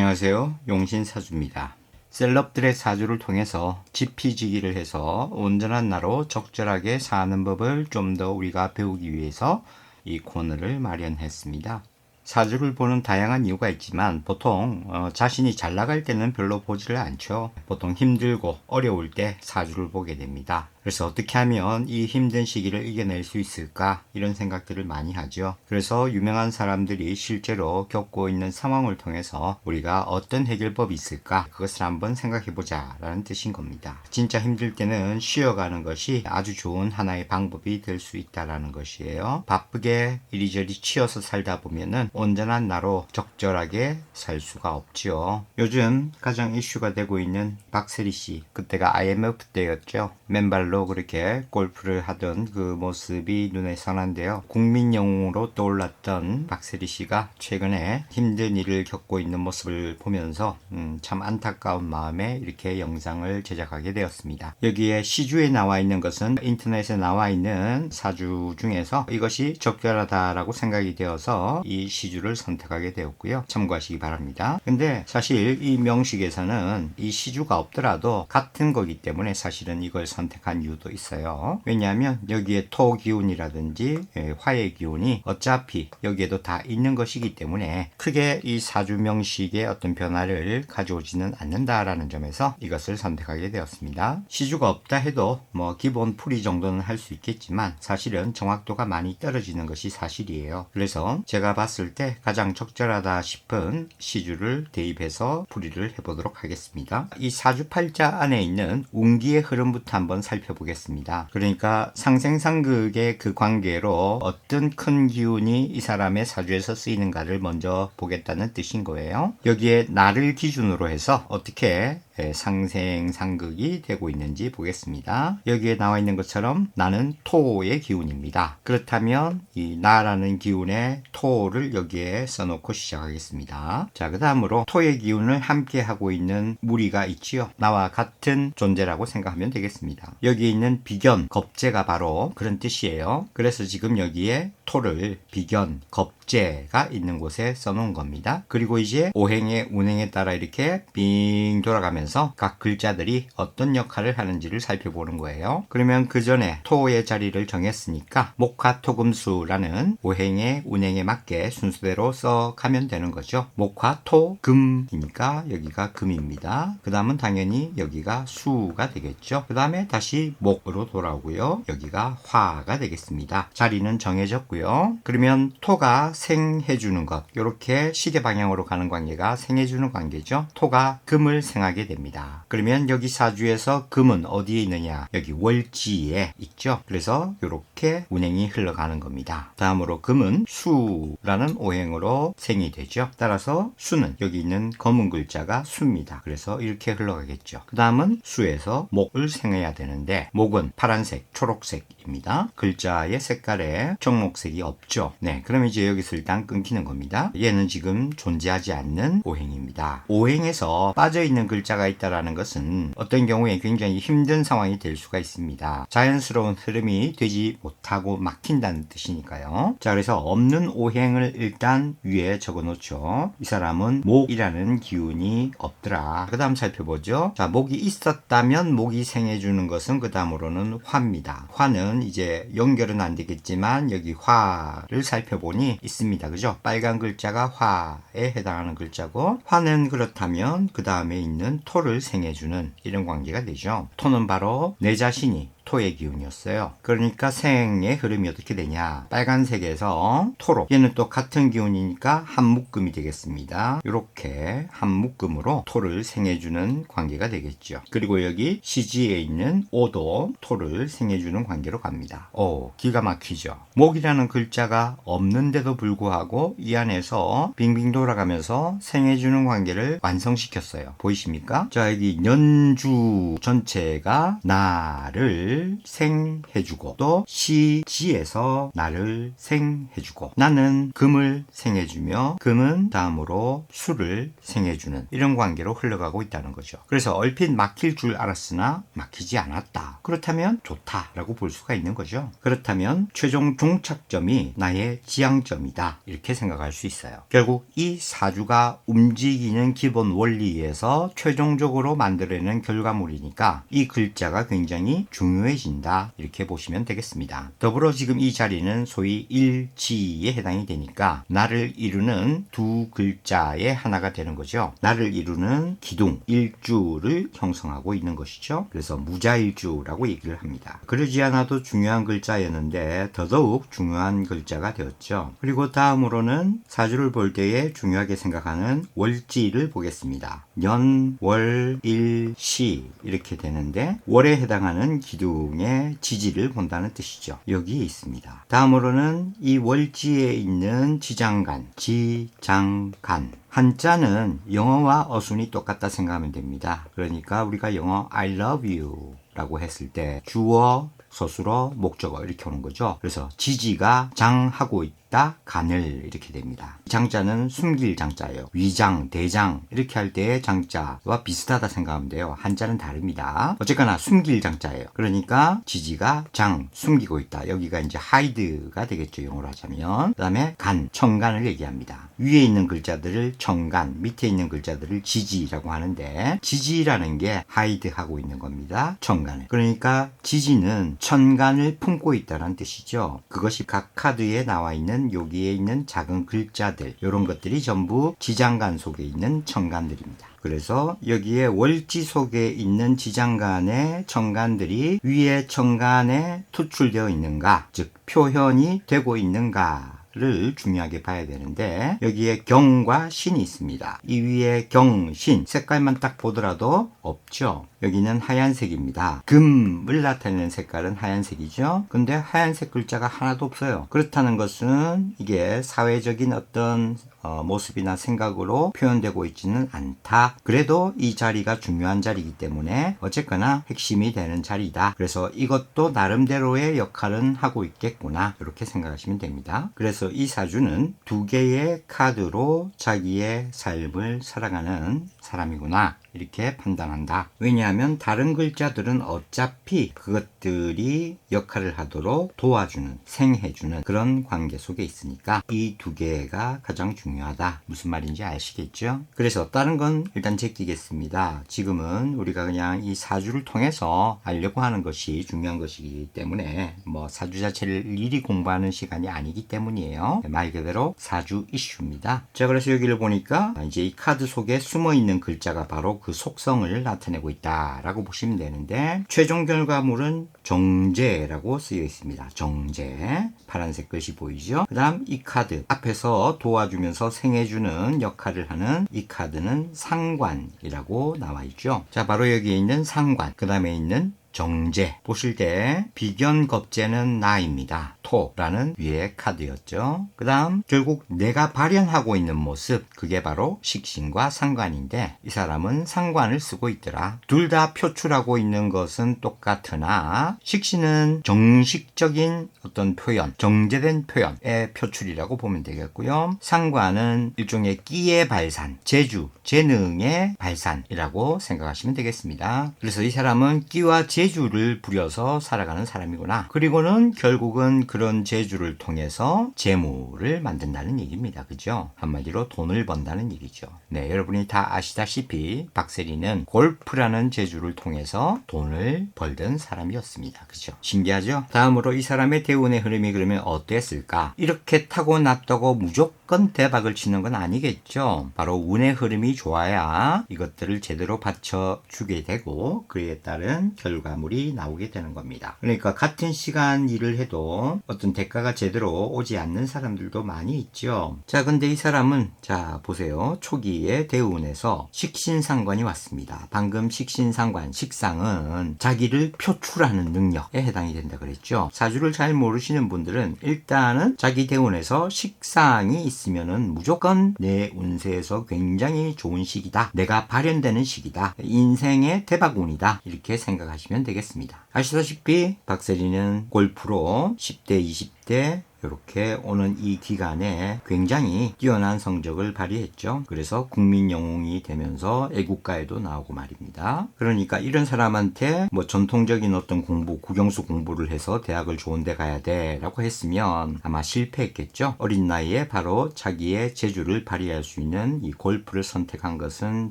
안녕하세요. 용신사주입니다. 셀럽들의 사주를 통해서 지피지기를 해서 온전한 나로 적절하게 사는 법을 좀 더 우리가 배우기 위해서 이 코너를 마련했습니다. 사주를 보는 다양한 이유가 있지만 보통 자신이 잘 나갈 때는 별로 보지를 않죠. 보통 힘들고 어려울 때 사주를 보게 됩니다. 그래서 어떻게 하면 이 힘든 시기를 이겨낼 수 있을까 이런 생각들을 많이 하죠. 그래서 유명한 사람들이 실제로 겪고 있는 상황을 통해서 우리가 어떤 해결법이 있을까 그것을 한번 생각해 보자 라는 뜻인 겁니다. 진짜 힘들 때는 쉬어가는 것이 아주 좋은 하나의 방법이 될 수 있다라는 것이에요. 바쁘게 이리저리 치여서 살다 보면은 온전한 나로 적절하게 살 수가 없지요. 요즘 가장 이슈가 되고 있는 박세리 씨, 그때가 IMF 때였죠. 맨발로 그렇게 골프를 하던 그 모습이 눈에 선한데요. 국민 영웅으로 떠올랐던 박세리 씨가 최근에 힘든 일을 겪고 있는 모습을 보면서 참 안타까운 마음에 이렇게 영상을 제작하게 되었습니다. 여기에 시주에 나와 있는 것은 인터넷에 나와 있는 사주 중에서 이것이 적절하다라고 생각이 되어서 이 시주를 선택하게 되었고요. 참고하시기 바랍니다. 근데 사실 이 명식에서는 이 시주가 없더라도 같은 거기 때문에 사실은 이걸 선택한 이유도 있어요. 왜냐하면 여기에 토 기운이라든지 화의 기운이 어차피 여기에도 다 있는 것이기 때문에 크게 이 사주 명식의 어떤 변화를 가져오지는 않는다라는 점에서 이것을 선택하게 되었습니다. 시주가 없다 해도 뭐 기본 풀이 정도는 할 수 있겠지만 사실은 정확도가 많이 떨어지는 것이 사실이에요. 그래서 제가 봤을 때 가장 적절하다 싶은 시주를 대입해서 풀이를 해보도록 하겠습니다. 이 사주팔자 안에 있는 운기의 흐름부터 한번 살펴보겠습니다. 그러니까 상생상극의 그 관계로 어떤 큰 기운이 이 사람의 사주에서 쓰이는가를 먼저 보겠다는 뜻인 거예요. 여기에 나를 기준으로 해서 어떻게 상생상극이 되고 있는지 보겠습니다. 여기에 나와 있는 것처럼 나는 토의 기운입니다. 그렇다면 이 나라는 기운의 토를 여기에 써놓고 시작하겠습니다. 자, 그 다음으로 토의 기운을 함께 하고 있는 무리가 있지요. 나와 같은 존재라고 생각하면 되겠습니다. 여기에 있는 비견, 겁재가 바로 그런 뜻이에요. 그래서 지금 여기에 토를 비견, 겁재가 있는 곳에 써놓은 겁니다. 그리고 이제 오행의 운행에 따라 이렇게 빙 돌아가면서 각 글자들이 어떤 역할을 하는지를 살펴보는 거예요. 그러면 그 전에 토의 자리를 정했으니까 목화토금수라는 오행의 운행에 맞게 순서대로 써가면 되는 거죠. 목화토 금이니까 여기가 금입니다. 그 다음은 당연히 여기가 수가 되겠죠. 그 다음에 다시 목으로 돌아오고요. 여기가 화가 되겠습니다. 자리는 정해졌고요. 그러면 토가 생해주는 것, 이렇게 시계 방향으로 가는 관계가 생해주는 관계죠. 토가 금을 생하게 됩니다. 그러면 여기 사주에서 금은 어디에 있느냐? 여기 월지에 있죠. 그래서 이렇게 운행이 흘러가는 겁니다. 다음으로 금은 수라는 오행으로 생이 되죠. 따라서 수는 여기 있는 검은 글자가 수입니다. 그래서 이렇게 흘러가겠죠. 그 다음은 수에서 목을 생해야 되는데 목은 파란색, 초록색입니다. 글자의 색깔에 청록색이 없죠. 네, 그럼 이제 여기서 일단 끊기는 겁니다. 얘는 지금 존재하지 않는 오행입니다. 오행에서 빠져있는 글자가 있다는 것은 어떤 경우에 굉장히 힘든 상황이 될 수가 있습니다. 자연스러운 흐름이 되지 못하고 막힌다는 뜻이니까요. 자, 그래서 없는 오행을 일단 위에 적어 놓죠. 이 사람은 목이라는 기운이 없더라. 그 다음 살펴보죠. 자, 목이 있었다면 목이 생해주는 것은 그 다음으로는 화입니다. 화는 이제 연결은 안 되겠지만 여기 화를 살펴보니 있습니다. 그죠? 빨간 글자가 화에 해당하는 글자고, 화는 그렇다면 그 다음에 있는 토를 생해주는 이런 관계가 되죠. 토는 바로 내 자신이 토의 기운이었어요. 그러니까 생의 흐름이 어떻게 되냐? 빨간색에서 토로, 얘는 또 같은 기운이니까 한묶음이 되겠습니다. 이렇게 한묶음으로 토를 생해주는 관계가 되겠죠. 그리고 여기 시지에 있는 오도 토를 생해주는 관계로 갑니다. 오, 기가 막히죠. 목이라는 글자가 없는데도 불구하고 이 안에서 빙빙 돌아가면서 생해주는 관계를 완성시켰어요. 보이십니까? 자, 여기 연주 전체가 나를 나를 생해주고 또 시지에서 나를 생해주고 나는 금을 생해주며 금은 다음으로 수를 생해주는 이런 관계로 흘러가고 있다는 거죠. 그래서 얼핏 막힐 줄 알았으나 막히지 않았다. 그렇다면 좋다라고 볼 수가 있는 거죠. 그렇다면 최종 종착점이 나의 지향점이다. 이렇게 생각할 수 있어요. 결국 이 사주가 움직이는 기본 원리에서 최종적으로 만들어내는 결과물이니까 이 글자가 굉장히 중요해진다. 이렇게 보시면 되겠습니다. 더불어 지금 이 자리는 소위 일지에 해당이 되니까 나를 이루는 두 글자의 하나가 되는 거죠. 나를 이루는 기둥, 일주를 형성하고 있는 것이죠. 그래서 무자일주라고 얘기를 합니다. 그러지 않아도 중요한 글자였는데 더더욱 중요한 글자가 되었죠. 그리고 다음으로는 사주를 볼 때에 중요하게 생각하는 월지를 보겠습니다. 년, 월, 일, 시 이렇게 되는데 월에 해당하는 기둥의 지지를 본다는 뜻이죠. 여기에 있습니다. 다음으로는 이 월지에 있는 지장간, 지장간 한자는 영어와 어순이 똑같다 생각하면 됩니다. 그러니까 우리가 영어 I love you 라고 했을 때 주어, 서술어, 목적어 이렇게 오는 거죠. 그래서 지지가 장하고 있다. 간을 이렇게 됩니다. 장자는 숨길 장자예요. 위장, 대장 이렇게 할 때의 장자와 비슷하다 생각하면 돼요. 한자는 다릅니다. 어쨌거나 숨길 장자예요. 그러니까 지지가 장, 숨기고 있다. 여기가 이제 hide가 되겠죠. 영어로 하자면. 그 다음에 간, 청간을 얘기합니다. 위에 있는 글자들을 청간, 밑에 있는 글자들을 지지라고 하는데 지지라는 게 hide하고 있는 겁니다. 청간을. 그러니까 지지는 천간을 품고 있다는 뜻이죠. 그것이 각 카드에 나와 있는 여기에 있는 작은 글자들 이런 것들이 전부 지장간 속에 있는 천간들입니다. 그래서 여기에 월지 속에 있는 지장간의 천간들이 위에 천간에 투출되어 있는가, 즉 표현이 되고 있는가 를 중요하게 봐야 되는데 여기에 경과 신이 있습니다. 이 위에 경, 신 색깔만 딱 보더라도 없죠. 여기는 하얀색입니다. 금을 나타내는 색깔은 하얀색이죠. 근데 하얀색 글자가 하나도 없어요. 그렇다는 것은 이게 사회적인 어떤 모습이나 생각으로 표현되고 있지는 않다. 그래도 이 자리가 중요한 자리이기 때문에 어쨌거나 핵심이 되는 자리다. 그래서 이것도 나름대로의 역할은 하고 있겠구나. 이렇게 생각하시면 됩니다. 그래서 이 사주는 두 개의 카드로 자기의 삶을 살아가는 사람이구나. 이렇게 판단한다. 왜냐하면 다른 글자들은 어차피 그것들이 역할을 하도록 도와주는, 생해주는 그런 관계 속에 있으니까 이 두 개가 가장 중요하다. 무슨 말인지 아시겠죠? 그래서 다른 건 일단 제끼겠습니다. 지금은 우리가 그냥 이 사주를 통해서 알려고 하는 것이 중요한 것이기 때문에 뭐 사주 자체를 일일이 공부하는 시간이 아니기 때문이에요. 말 그대로 사주 이슈입니다. 자, 그래서 여기를 보니까 이제 이 카드 속에 숨어있는 글자가 바로 그 속성을 나타내고 있다라고 보시면 되는데 최종 결과물은 정제라고 쓰여 있습니다. 정제. 파란색 글씨 보이죠? 그 다음 이 카드 앞에서 도와주면서 생해주는 역할을 하는 이 카드는 상관이라고 나와 있죠. 자, 바로 여기에 있는 상관. 그 다음에 있는 정제. 보실 때 비견겁제는 나입니다. 토라는 위에 카드였죠. 그 다음 결국 내가 발현하고 있는 모습, 그게 바로 식신과 상관인데 이 사람은 상관을 쓰고 있더라. 둘 다 표출하고 있는 것은 똑같으나 식신은 정식적인 어떤 표현, 정제된 표현의 표출이라고 보면 되겠고요. 상관은 일종의 끼의 발산, 재주, 재능의 발산이라고 생각하시면 되겠습니다. 그래서 이 사람은 끼와 재주를 부려서 살아가는 사람이구나. 그리고는 결국은 그런 재주를 통해서 재물을 만든다는 얘기입니다. 그죠? 한마디로 돈을 번다는 얘기죠. 네, 여러분이 다 아시다시피 박세리는 골프라는 재주를 통해서 돈을 벌던 사람이었습니다. 그죠? 신기하죠? 다음으로 이 사람의 대운의 흐름이 그러면 어땠을까? 이렇게 타고났다고 무조건 대박을 치는 건 아니겠죠? 바로 운의 흐름이 좋아야 이것들을 제대로 받쳐주게 되고 그에 따른 결과물이 나오게 되는 겁니다. 그러니까 같은 시간 일을 해도 어떤 대가가 제대로 오지 않는 사람들도 많이 있죠. 자, 근데 이 사람은 자 보세요. 초기에 대운에서 식신상관이 왔습니다. 방금 식신상관, 식상은 자기를 표출하는 능력에 해당이 된다 그랬죠. 사주를 잘 모르시는 분들은 일단은 자기 대운에서 식상이 있으면은 무조건 내 운세에서 굉장히 좋은 시기다. 내가 발현되는 시기다. 인생의 대박운이다. 이렇게 생각하시면 되겠습니다. 아시다시피 박세리는 골프로 10대, 20대 이렇게 오는 이 기간에 굉장히 뛰어난 성적을 발휘했죠. 그래서 국민 영웅이 되면서 애국가에도 나오고 말입니다. 그러니까 이런 사람한테 뭐 전통적인 어떤 공부, 국영수 공부를 해서 대학을 좋은 데 가야 돼 라고 했으면 아마 실패했겠죠. 어린 나이에 바로 자기의 재주를 발휘할 수 있는 이 골프를 선택한 것은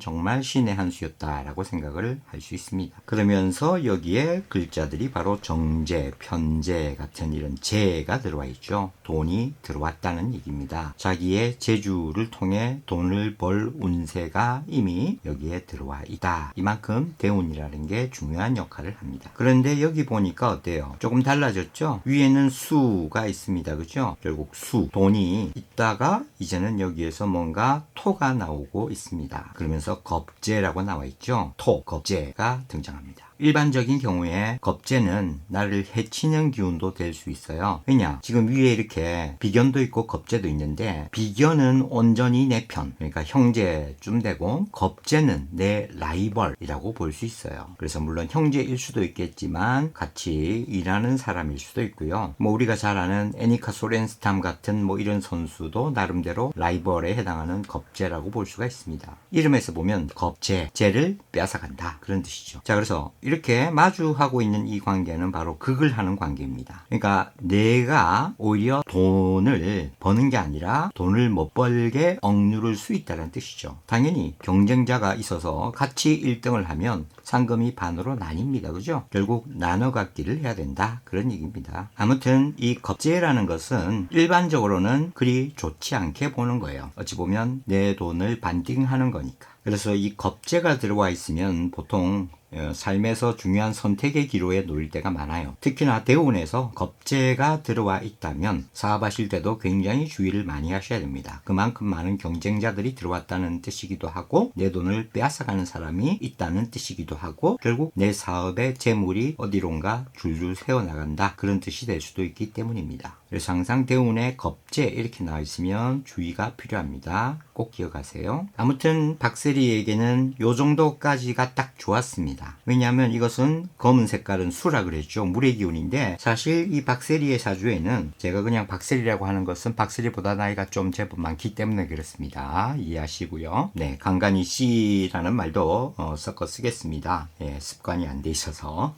정말 신의 한 수였다라고 생각을 할 수 있습니다. 그러면서 여기에 글자들이 바로 정제, 편제 같은 이런 제가 들어와 있죠. 돈이 들어왔다는 얘기입니다. 자기의 재주를 통해 돈을 벌 운세가 이미 여기에 들어와 있다. 이만큼 대운이라는 게 중요한 역할을 합니다. 그런데 여기 보니까 어때요? 조금 달라졌죠? 위에는 수가 있습니다. 그죠? 결국 수, 돈이 있다가 이제는 여기에서 뭔가 토가 나오고 있습니다. 그러면서 겁재라고 나와 있죠? 토, 겁재가 등장합니다. 일반적인 경우에 겁재는 나를 해치는 기운도 될 수 있어요. 왜냐? 지금 위에 이렇게 비견도 있고 겁재도 있는데 비견은 온전히 내 편, 그러니까 형제쯤 되고 겁재는 내 라이벌이라고 볼 수 있어요. 그래서 물론 형제일 수도 있겠지만 같이 일하는 사람일 수도 있고요. 뭐 우리가 잘 아는 애니카 소렌스탐 같은 뭐 이런 선수도 나름대로 라이벌에 해당하는 겁재라고 볼 수가 있습니다. 이름에서 보면 겁재, 재를 빼앗아간다 그런 뜻이죠. 자, 그래서 이렇게 마주하고 있는 이 관계는 바로 극을 하는 관계입니다. 그러니까 내가 오히려 돈을 버는 게 아니라 돈을 못 벌게 억누를 수 있다는 뜻이죠. 당연히 경쟁자가 있어서 같이 1등을 하면 상금이 반으로 나뉩니다. 그죠? 결국 나눠 갖기를 해야 된다. 그런 얘기입니다. 아무튼 이 겁재라는 것은 일반적으로는 그리 좋지 않게 보는 거예요. 어찌 보면 내 돈을 반띵하는 거니까. 그래서 이 겁재가 들어와 있으면 보통 삶에서 중요한 선택의 기로에 놓일 때가 많아요. 특히나 대운에서 겁재가 들어와 있다면 사업하실 때도 굉장히 주의를 많이 하셔야 됩니다. 그만큼 많은 경쟁자들이 들어왔다는 뜻이기도 하고 내 돈을 빼앗아가는 사람이 있다는 뜻이기도 하고 결국 내 사업의 재물이 어디론가 줄줄 새어나간다 그런 뜻이 될 수도 있기 때문입니다. 그래서 항상 대운에 겁재 이렇게 나와 있으면 주의가 필요합니다. 꼭 기억하세요. 아무튼 박세리에게는 요 정도까지가 딱 좋았습니다. 왜냐하면 이것은 검은 색깔은 수라 그랬죠. 물의 기운인데 사실 이 박세리의 사주에는 제가 그냥 박세리라고 하는 것은 박세리보다 나이가 좀 제법 많기 때문에 그렇습니다. 이해하시고요. 네, 간간히 씨라는 말도 섞어 쓰겠습니다. 예, 습관이 안 돼 있어서.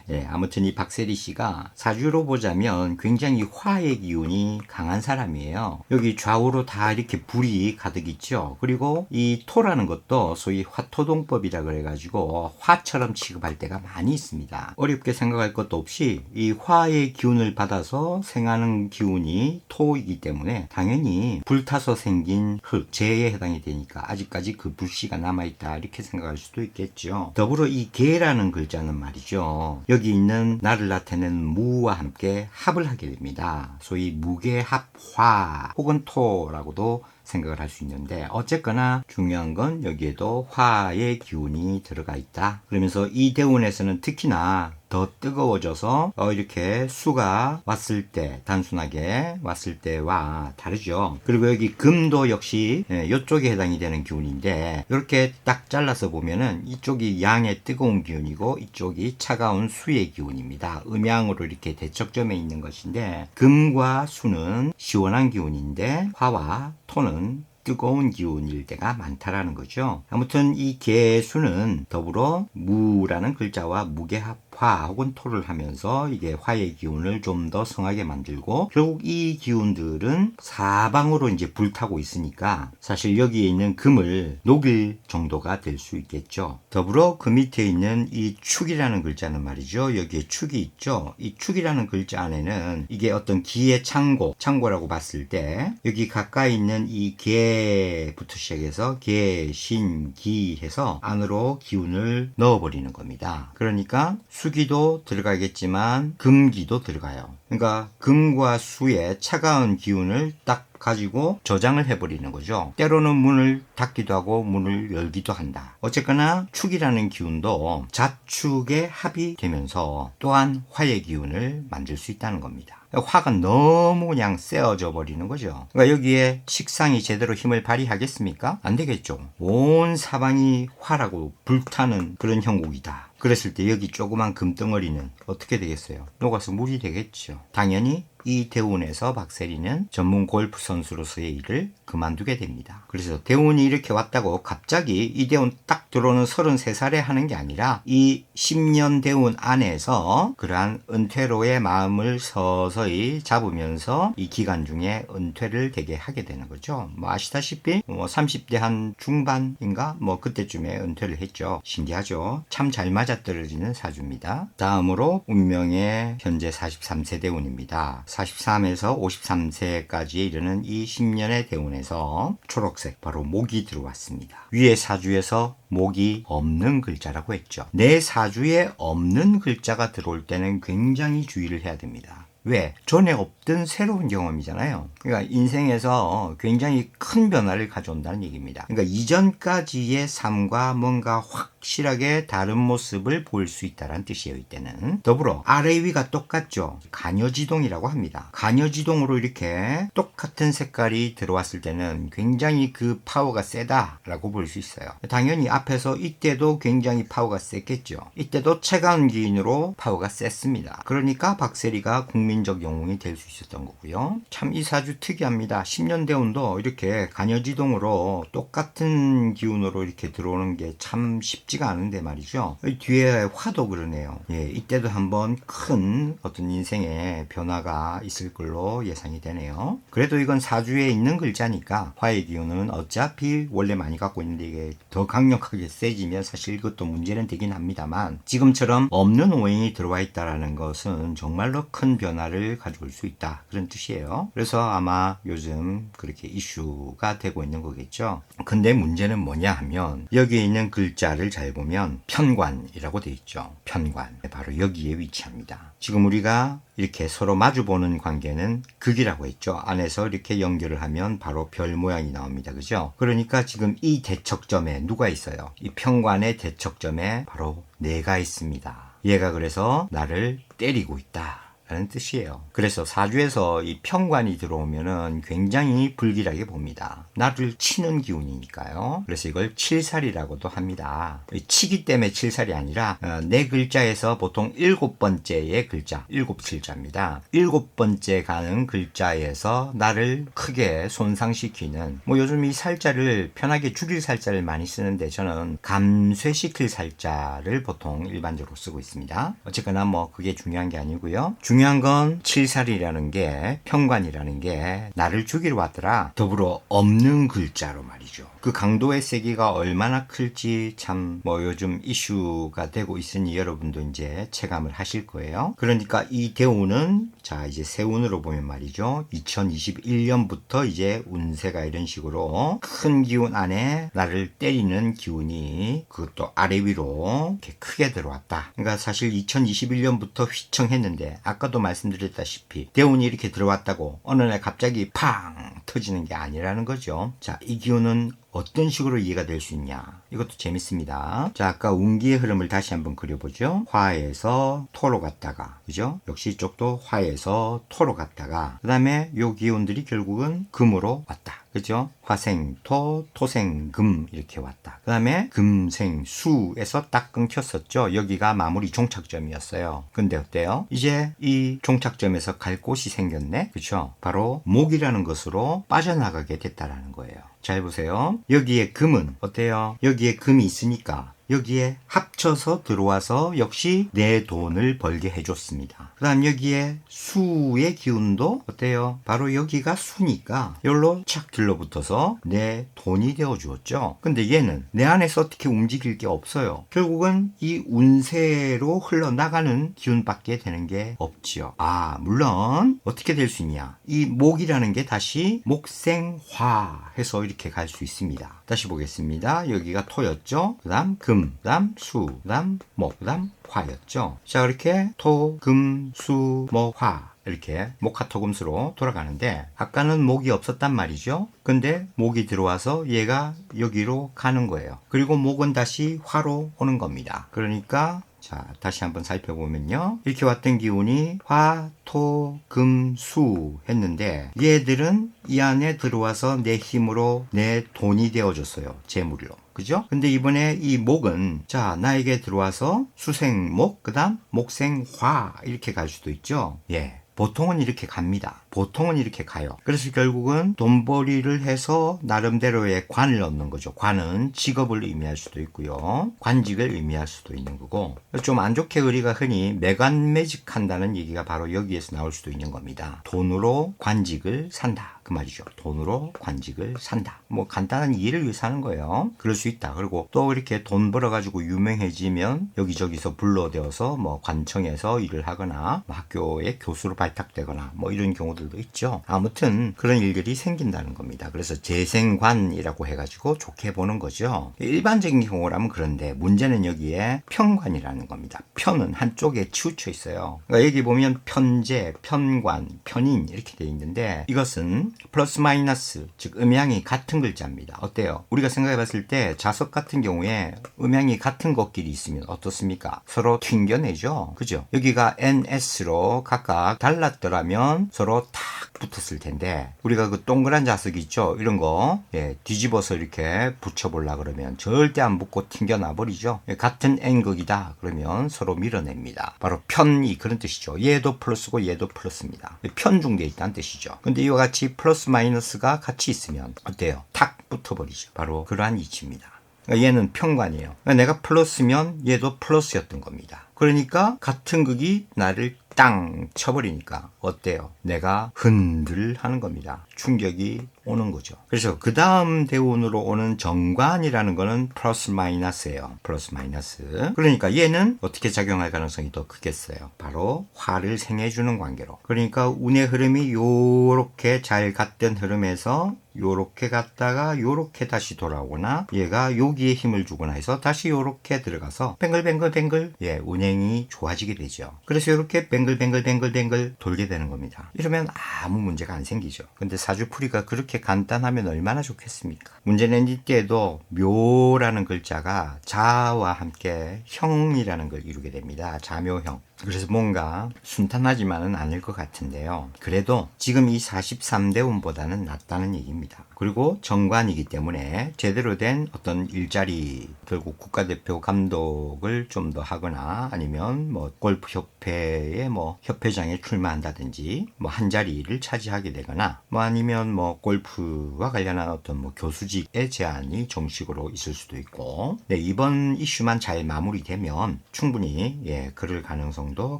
예, 아무튼 이 박세리 씨가 사주로 보자면 굉장히 화의 기운이 강한 사람이에요. 여기 좌우로 다 이렇게 불이 가득 있죠. 그리고 이 토라는 것도 소위 화토동법이라 그래가지고 화처럼 취급할 때가 많이 있습니다. 어렵게 생각할 것도 없이 이 화의 기운을 받아서 생하는 기운이 토이기 때문에 당연히 불타서 생긴 흙, 재에 해당이 되니까 아직까지 그 불씨가 남아있다 이렇게 생각할 수도 있겠죠. 더불어 이 개라는 글자는 말이죠. 여기 있는 나를 나타내는 무와 함께 합을 하게 됩니다. 소위 무게합화 혹은 토라고도 생각을 할 수 있는데 어쨌거나 중요한 건 여기에도 화의 기운이 들어가 있다. 그러면서 이 대운에서는 특히나 더 뜨거워져서 이렇게 수가 왔을 때 단순하게 왔을 때와 다르죠. 그리고 여기 금도 역시 이쪽에 해당이 되는 기운인데 이렇게 딱 잘라서 보면은 이쪽이 양의 뜨거운 기운이고 이쪽이 차가운 수의 기운입니다. 음양으로 이렇게 대척점에 있는 것인데 금과 수는 시원한 기운인데 화와 토는 뜨거운 기운일 때가 많다라는 거죠. 아무튼 이 개수는 더불어 무라는 글자와 무게합화 혹은 토를 하면서 이게 화의 기운을 좀 더 성하게 만들고 결국 이 기운들은 사방으로 이제 불타고 있으니까 사실 여기에 있는 금을 녹일 정도가 될 수 있겠죠. 더불어 그 밑에 있는 이 축이라는 글자는 말이죠. 여기에 축이 있죠. 이 축이라는 글자 안에는 이게 어떤 기의 창고라고 봤을 때 여기 가까이 있는 이 개부터 시작해서 개, 신, 기 해서 안으로 기운을 넣어버리는 겁니다. 그러니까 수기도 들어가겠지만 금기도 들어가요. 그러니까 금과 수의 차가운 기운을 딱 가지고 저장을 해버리는 거죠. 때로는 문을 닫기도 하고 문을 열기도 한다. 어쨌거나 축이라는 기운도 자축의 합이 되면서 또한 화의 기운을 만들 수 있다는 겁니다. 화가 너무 그냥 세어져 버리는 거죠. 그러니까 여기에 식상이 제대로 힘을 발휘하겠습니까? 안 되겠죠. 온 사방이 화라고 불타는 그런 형국이다. 그랬을 때 여기 조그만 금덩어리는 어떻게 되겠어요? 녹아서 물이 되겠죠. 당연히 이 대운에서 박세리는 전문 골프 선수로서의 일을 그만두게 됩니다. 그래서 대운이 이렇게 왔다고 갑자기 이 대운 딱 들어오는 33살에 하는 게 아니라 이 10년 대운 안에서 그러한 은퇴로의 마음을 서서히 잡으면서 이 기간 중에 은퇴를 되게 하게 되는 거죠. 뭐 아시다시피 30대 한 중반인가 그때쯤에 은퇴를 했죠. 신기하죠. 참 잘 맞아떨어지는 사주입니다. 다음으로 운명의 현재 43세 대운입니다. 43에서 53세까지에 이르는 이 10년의 대운에서 초록색 바로 목이 들어왔습니다. 위의 사주에서 목이 없는 글자라고 했죠. 내 사주에 없는 글자가 들어올 때는 굉장히 주의를 해야 됩니다. 왜? 전에 없던 새로운 경험이잖아요. 그러니까 인생에서 굉장히 큰 변화를 가져온다는 얘기입니다. 그러니까 이전까지의 삶과 뭔가 확실하게 다른 모습을 볼 수 있다는 뜻이에요. 이때는 더불어 아래 위가 똑같죠. 간여지동이라고 합니다. 간여지동으로 이렇게 똑같은 색깔이 들어왔을 때는 굉장히 그 파워가 세다라고 볼 수 있어요. 당연히 앞에서 이때도 굉장히 파워가 셌겠죠. 이때도 차가운 기인으로 파워가 셌습니다. 그러니까 박세리가 국민적 영웅이 될 수 있었던 거고요. 참 이 사주 특이합니다. 10년 대운도 이렇게 간여지동으로 똑같은 기운으로 이렇게 들어오는 게 참 쉽지가 않은데 말이죠. 뒤에 화도 그러네요. 이때도 한번 큰 어떤 인생의 변화가 있을 걸로 예상이 되네요. 그래도 이건 사주에 있는 글자니까 화의 기운은 어차피 원래 많이 갖고 있는데 이게 더 강력하게 세지면 사실 이것도 문제는 되긴 합니다만 지금처럼 없는 오행이 들어와 있다는 것은 정말로 큰 변화를 가져올 수 있다. 그런 뜻이에요. 그래서 아마 요즘 그렇게 이슈가 되고 있는 거겠죠. 근데 문제는 뭐냐 하면 여기에 있는 글자를 잘 보면 편관이라고 되어 있죠. 편관. 바로 여기에 위치합니다. 지금 우리가 이렇게 서로 마주보는 관계는 극이라고 했죠. 안에서 이렇게 연결을 하면 바로 별 모양이 나옵니다. 그죠? 그러니까 지금 이 대척점에 누가 있어요? 이 편관의 대척점에 바로 내가 있습니다. 얘가 그래서 나를 때리고 있다 라는 뜻이에요. 그래서 사주에서 이 편관이 들어오면은 굉장히 불길하게 봅니다. 나를 치는 기운이니까요. 그래서 이걸 칠살이라고도 합니다. 치기 때문에 칠살이 아니라 네 글자에서 보통 7번째의 글자, 7칠자입니다. 7번째 가는 글자에서 나를 크게 손상시키는 요즘 이 살자를 편하게 죽일 살자를 많이 쓰는데 저는 감쇄시킬 살자를 보통 일반적으로 쓰고 있습니다. 어쨌거나 그게 중요한 게 아니고요. 중요한 건 칠살이라는 게 편관이라는 게 나를 죽이러 왔더라. 더불어 없는 글자로 말이죠. 그 강도의 세기가 얼마나 클지 참 요즘 이슈가 되고 있으니 여러분도 이제 체감을 하실 거예요. 그러니까 이 대운은 자 이제 세운으로 보면 말이죠. 2021년부터 이제 운세가 이런 식으로 큰 기운 안에 나를 때리는 기운이 그것도 아래 위로 이렇게 크게 들어왔다. 그러니까 사실 2021년부터 휘청했는데 아까도 말씀드렸다시피 대운이 이렇게 들어왔다고 어느 날 갑자기 팡 터지는 게 아니라는 거죠. 자, 이 기운은 어떤 식으로 이해가 될 수 있냐? 이것도 재밌습니다. 자, 아까 운기의 흐름을 다시 한번 그려보죠. 화에서 토로 갔다가, 그죠? 역시 이쪽도 화에서 토로 갔다가, 그 다음에 요 기운들이 결국은 금으로 왔다. 그죠? 화생토, 토생금 이렇게 왔다. 그 다음에 금생수에서 딱 끊겼었죠. 여기가 마무리 종착점이었어요. 근데 어때요? 이제 이 종착점에서 갈 곳이 생겼네. 그죠? 바로 목이라는 것으로 빠져나가게 됐다라는 거예요. 잘 보세요. 여기에 금은 어때요? 여기에 금이 있으니까 여기에 합쳐서 들어와서 역시 내 돈을 벌게 해줬습니다. 그 다음 여기에 수의 기운도 어때요? 바로 여기가 수니까 여기로 착 들러붙어서 내 돈이 되어주었죠. 근데 얘는 내 안에서 어떻게 움직일 게 없어요. 결국은 이 운세로 흘러나가는 기운밖에 되는 게 없지요. 물론 어떻게 될 수 있냐. 이 목이라는 게 다시 목생화 해서 이렇게 갈 수 있습니다. 다시 보겠습니다. 여기가 토였죠. 그 다음 금 금, 그다음 수, 그다음 목, 그다음 화였죠. 자, 이렇게 토, 금, 수, 목, 화 이렇게 목화토금수로 돌아가는데 아까는 목이 없었단 말이죠. 근데 목이 들어와서 얘가 여기로 가는 거예요. 그리고 목은 다시 화로 오는 겁니다. 그러니까 자, 다시 한번 살펴보면요. 이렇게 왔던 기운이 화, 토, 금, 수 했는데 얘들은 이 안에 들어와서 내 힘으로 내 돈이 되어줬어요. 재물로. 그죠? 근데 이번에 이 목은 자, 나에게 들어와서 수생목, 그 다음 목생화 이렇게 갈 수도 있죠. 예. 보통은 이렇게 갑니다. 보통은 이렇게 가요. 그래서 결국은 돈벌이를 해서 나름대로의 관을 얻는 거죠. 관은 직업을 의미할 수도 있고요. 관직을 의미할 수도 있는 거고, 좀 안 좋게 우리가 흔히 매관매직한다는 얘기가 바로 여기에서 나올 수도 있는 겁니다. 돈으로 관직을 산다. 그 말이죠. 돈으로 관직을 산다. 뭐 간단한 이해를 위해서 하는 거예요. 그럴 수 있다. 그리고 또 이렇게 돈 벌어가지고 유명해지면 여기저기서 불러대어서 뭐 관청에서 일을 하거나 뭐 학교의 교수로 발탁되거나 뭐 이런 경우들도 있죠. 아무튼 그런 일들이 생긴다는 겁니다. 그래서 재생관이라고 해가지고 좋게 보는 거죠. 일반적인 경우라면 그런데 문제는 여기에 편관이라는 겁니다. 편은 한쪽에 치우쳐 있어요. 그러니까 여기 보면 편재, 편관, 편인 이렇게 되어 있는데 이것은 플러스 마이너스 즉 음양이 같은 글자입니다. 어때요? 우리가 생각해 봤을 때 자석 같은 경우에 음양이 같은 것끼리 있으면 어떻습니까? 서로 튕겨내죠. 그죠? 여기가 NS로 각각 달랐더라면 서로 탁 붙었을 텐데 우리가 그 동그란 자석이 있죠. 이런 거 뒤집어서 이렇게 붙여보려 그러면 절대 안 붙고 튕겨나 버리죠. 같은 N극이다 그러면 서로 밀어냅니다. 바로 편이 그런 뜻이죠. 얘도 플러스고 얘도 플러스입니다. 편중되어 있다는 뜻이죠. 근데 이와 같이 플러스 마이너스가 같이 있으면 어때요? 탁 붙어버리죠. 바로 그러한 이치입니다. 그러니까 얘는 편관이에요. 그러니까 내가 플러스면 얘도 플러스였던 겁니다. 그러니까 같은 극이 나를 땅 쳐버리니까 어때요? 내가 흔들 하는 겁니다. 충격이 오는 거죠. 그래서 그 다음 대운으로 오는 정관이라는 거는 플러스 마이너스예요. 플러스 마이너스. 그러니까 얘는 어떻게 작용할 가능성이 더 크겠어요? 바로 화를 생해주는 관계로. 그러니까 운의 흐름이 요렇게 잘 갔던 흐름에서 요렇게 갔다가 요렇게 다시 돌아오거나 얘가 여기에 힘을 주거나 해서 다시 요렇게 들어가서 뱅글뱅글뱅글 운행이 좋아지게 되죠. 그래서 요렇게 뱅글뱅글 돌게 되는 겁니다. 이러면 아무 문제가 안 생기죠. 근데 사주풀이가 그렇게 간단하면 얼마나 좋겠습니까? 문제는 이때에도 묘라는 글자가 자와 함께 형이라는 걸 이루게 됩니다. 자묘형. 그래서 뭔가 순탄하지만은 않을 것 같은데요. 그래도 지금 이 43대 운보다는 낫다는 얘기입니다. 그리고 정관이기 때문에 제대로 된 어떤 일자리, 결국 국가대표 감독을 좀 더 하거나 아니면 뭐 골프협회의 뭐 협회장에 출마한다든지 뭐 한 자리를 차지하게 되거나 뭐 아니면 뭐 골프와 관련한 어떤 뭐 교수직의 제안이 정식으로 있을 수도 있고 이번 이슈만 잘 마무리되면 충분히 그럴 가능성도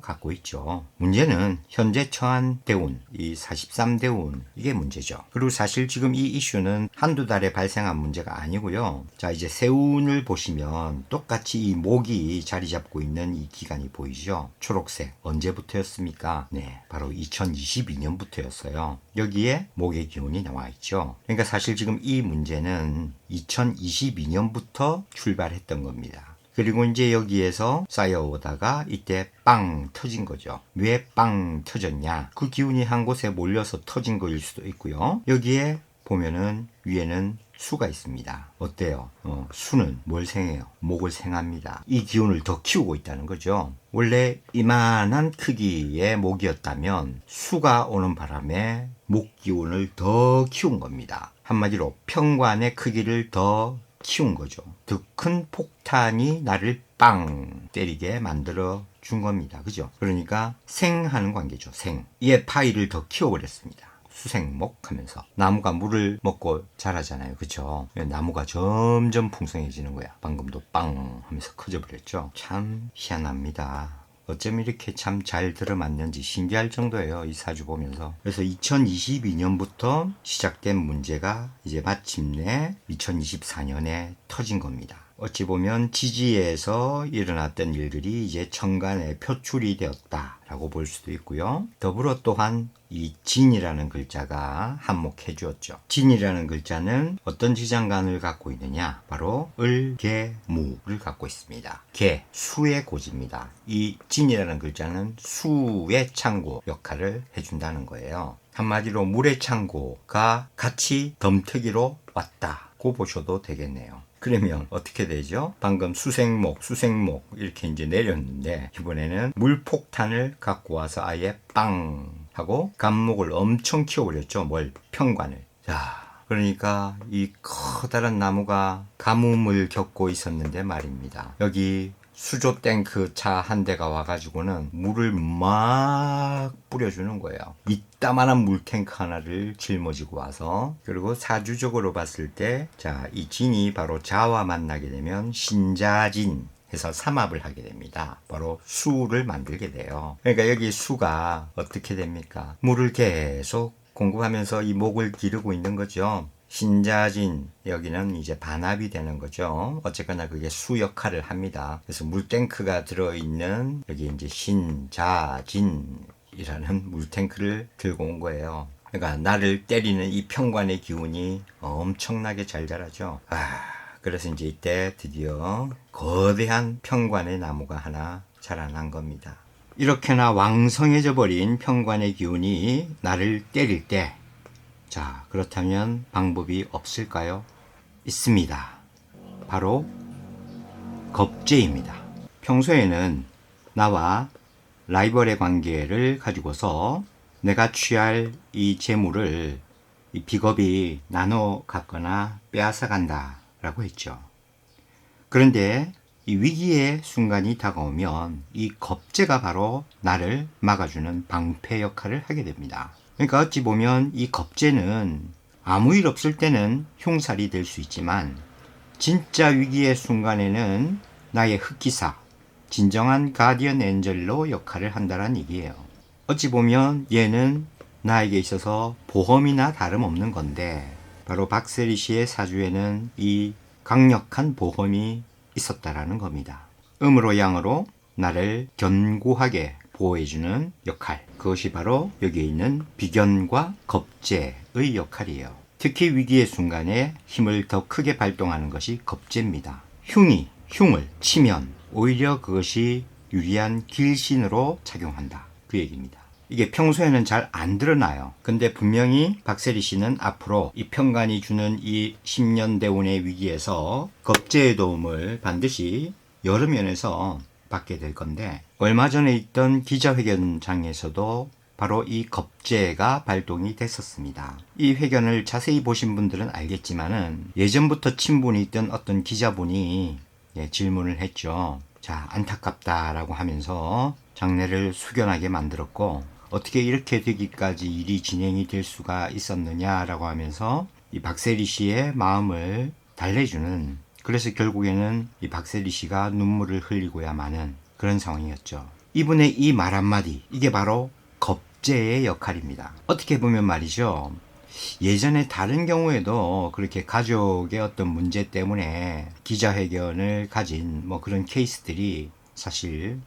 갖고 있죠. 문제는 현재 처한 대운, 이 43대운 이게 문제죠. 그리고 사실 지금 이 이슈는 한두 달에 발생한 문제가 아니고요. 자, 이제 세운을 보시면 똑같이 이 목이 자리 잡고 있는 이 기간이 보이죠. 초록색. 언제부터였습니까? 네, 바로 2022년부터였어요. 여기에 목의 기운이 나와 있죠. 그러니까 사실 지금 이 문제는 2022년부터 출발했던 겁니다. 그리고 이제 여기에서 쌓여오다가 이때 빵 터진 거죠. 왜 빵 터졌냐? 그 기운이 한 곳에 몰려서 터진 거일 수도 있고요. 여기에 보면은 위에는 수가 있습니다. 어때요? 수는 뭘 생해요? 목을 생합니다. 이 기운을 더 키우고 있다는 거죠. 원래 이만한 크기의 목이었다면 수가 오는 바람에 목 기운을 더 키운 겁니다. 한마디로 평관의 크기를 더 키운 거죠. 더 큰 폭탄이 나를 빵 때리게 만들어 준 겁니다. 그죠? 그러니까 생하는 관계죠. 생. 이에 파이를 더 키워버렸습니다. 수생목 하면서 나무가 물을 먹고 자라잖아요. 그쵸? 나무가 점점 풍성해지는 거야. 방금도 빵 하면서 커져버렸죠. 참 희한합니다. 어쩜 이렇게 참 잘 들어맞는지 신기할 정도예요. 이 사주 보면서. 그래서 2022년부터 시작된 문제가 이제 마침내 2024년에 터진 겁니다. 어찌 보면 지지에서 일어났던 일들이 이제 천간에 표출이 되었다라고 볼 수도 있고요. 더불어 또한 이 진이라는 글자가 한몫해 주었죠. 진이라는 글자는 어떤 지장간을 갖고 있느냐? 바로 을, 개, 무를 갖고 있습니다. 개, 수의 고지입니다. 이 진이라는 글자는 수의 창고 역할을 해준다는 거예요. 한마디로 물의 창고가 같이 덤터기로 왔다고 보셔도 되겠네요. 그러면 어떻게 되죠? 방금 수생목 이렇게 이제 내렸는데 이번에는 물폭탄을 갖고 와서 아예 빵 하고 감목을 엄청 키워버렸죠. 뭘? 평관을. 자, 그러니까 이 커다란 나무가 가뭄을 겪고 있었는데 말입니다. 여기 수조 탱크 차 한 대가 와가지고는 물을 막 뿌려주는 거예요. 이따만한 물탱크 하나를 짊어지고 와서, 그리고 사주적으로 봤을 때, 자, 이 진이 바로 자와 만나게 되면 신자진 해서 삼합을 하게 됩니다. 바로 수를 만들게 돼요. 그러니까 여기 수가 어떻게 됩니까? 물을 계속 공급하면서 이 목을 기르고 있는 거죠. 신자진, 여기는 이제 반합이 되는 거죠. 어쨌거나 그게 수 역할을 합니다. 그래서 물탱크가 들어있는 여기 이제 신자진이라는 물탱크를 들고 온 거예요. 그러니까 나를 때리는 이 평관의 기운이 엄청나게 잘 자라죠. 그래서 이제 이때 드디어 거대한 평관의 나무가 하나 자라난 겁니다. 이렇게나 왕성해져 버린 평관의 기운이 나를 때릴 때, 자, 그렇다면 방법이 없을까요? 있습니다. 바로 겁재입니다. 평소에는 나와 라이벌의 관계를 가지고서 내가 취할 이 재물을 이 비겁이 나눠 갖거나 빼앗아 간다 라고 했죠. 그런데 이 위기의 순간이 다가오면 이 겁재가 바로 나를 막아주는 방패 역할을 하게 됩니다. 그러니까 어찌 보면 이 겁재는 아무 일 없을 때는 흉살이 될 수 있지만 진짜 위기의 순간에는 나의 흑기사, 진정한 가디언 엔젤로 역할을 한다는 얘기예요. 어찌 보면 얘는 나에게 있어서 보험이나 다름없는 건데, 바로 박세리 씨의 사주에는 이 강력한 보험이 있었다라는 겁니다. 음으로 양으로 나를 견고하게 보호해주는 역할, 그것이 바로 여기에 있는 비견과 겁재의 역할이에요. 특히 위기의 순간에 힘을 더 크게 발동하는 것이 겁재입니다. 흉을 치면 오히려 그것이 유리한 길신으로 작용한다, 그 얘기입니다. 이게 평소에는 잘 안 드러나요. 근데 분명히 박세리 씨는 앞으로 이 평관이 주는 이 10년 대운의 위기에서 겁재의 도움을 반드시 여러 면에서 받게 될 건데, 얼마 전에 있던 기자회견장에서도 바로 이 겁재가 발동이 됐었습니다. 이 회견을 자세히 보신 분들은 알겠지만은 예전부터 친분이 있던 어떤 기자분이 질문을 했죠. 자, 안타깝다라고 하면서 장례를 숙연하게 만들었고, 어떻게 이렇게 되기까지 일이 진행이 될 수가 있었느냐라고 하면서 이 박세리 씨의 마음을 달래주는, 그래서 결국에는 이 박세리 씨가 눈물을 흘리고야 마는 그런 상황이었죠. 이분의 이 말 한마디, 이게 바로 겁재의 역할입니다. 어떻게 보면 말이죠, 예전에 다른 경우에도 그렇게 가족의 어떤 문제 때문에 기자회견을 가진 그런 케이스들이 사실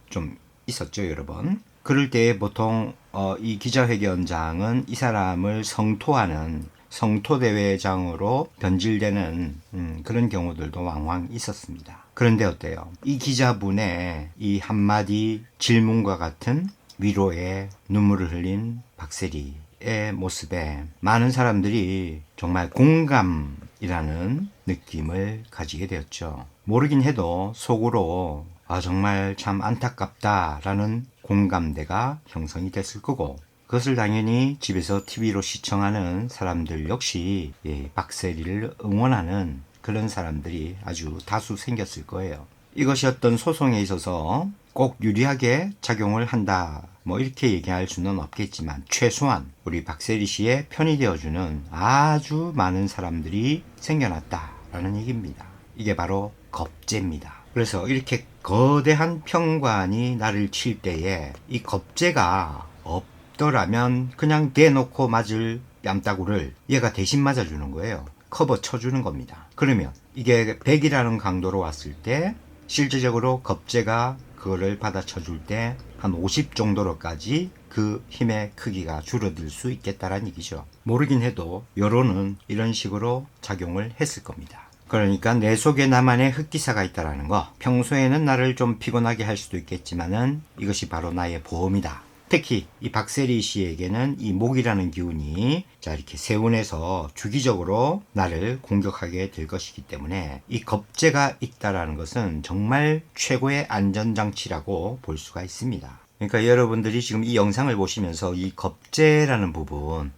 좀 있었죠, 여러 번. 그럴 때 보통 이 기자회견장은 이 사람을 성토하는 성토대회장으로 변질되는 그런 경우들도 왕왕 있었습니다. 그런데 어때요? 이 기자분의 이 한마디 질문과 같은 위로의 눈물을 흘린 박세리의 모습에 많은 사람들이 정말 공감이라는 느낌을 가지게 되었죠. 모르긴 해도 속으로 정말 참 안타깝다라는 공감대가 형성이 됐을 거고, 그것을 당연히 집에서 TV로 시청하는 사람들 역시 박세리를 응원하는 그런 사람들이 아주 다수 생겼을 거예요. 이것이 어떤 소송에 있어서 꼭 유리하게 작용을 한다, 이렇게 얘기할 수는 없겠지만 최소한 우리 박세리 씨의 편이 되어주는 아주 많은 사람들이 생겨났다라는 얘기입니다. 이게 바로 겁재입니다. 그래서 이렇게 거대한 평관이 나를 칠 때에 이 겁재가 없더라면 그냥 대놓고 맞을 뺨따구를 얘가 대신 맞아주는 거예요. 커버 쳐주는 겁니다. 그러면 이게 100이라는 강도로 왔을 때 실질적으로 겁재가 그거를 받아쳐줄 때 한 50 정도로까지 그 힘의 크기가 줄어들 수 있겠다라는 얘기죠. 모르긴 해도 여론은 이런 식으로 작용을 했을 겁니다. 그러니까 내 속에 나만의 흑기사가 있다라는 거, 평소에는 나를 좀 피곤하게 할 수도 있겠지만은 이것이 바로 나의 보험이다. 특히 이 박세리 씨에게는 이 목이라는 기운이 자 이렇게 세운에서 주기적으로 나를 공격하게 될 것이기 때문에 이 겁재가 있다라는 것은 정말 최고의 안전장치라고 볼 수가 있습니다. 그러니까 여러분들이 지금 이 영상을 보시면서 이 겁재라는 부분,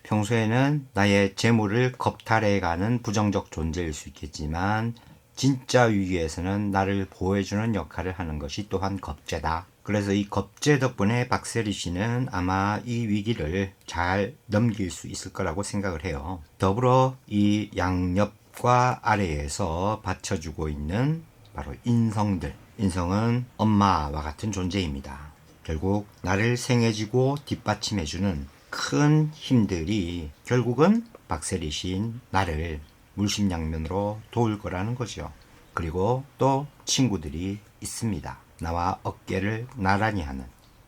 평소에는 나의 재물을 겁탈해가는 부정적 존재일 수 있겠지만 진짜 위기에서는 나를 보호해주는 역할을 하는 것이 또한 겁재다. 그래서 이 겁재 덕분에 박세리 씨는 아마 이 위기를 잘 넘길 수 있을 거라고 생각을 해요. 더불어 이 양옆과 아래에서 받쳐주고 있는 바로 인성들. 인성은 엄마와 같은 존재입니다. 결국 나를 생해지고 뒷받침해주는 큰 힘들이 결국은 박세리 씨인 나를 물심양면으로 도울 거라는 거죠. 그리고 또 친구들이 있습니다. 나와 어깨를 나란히 하는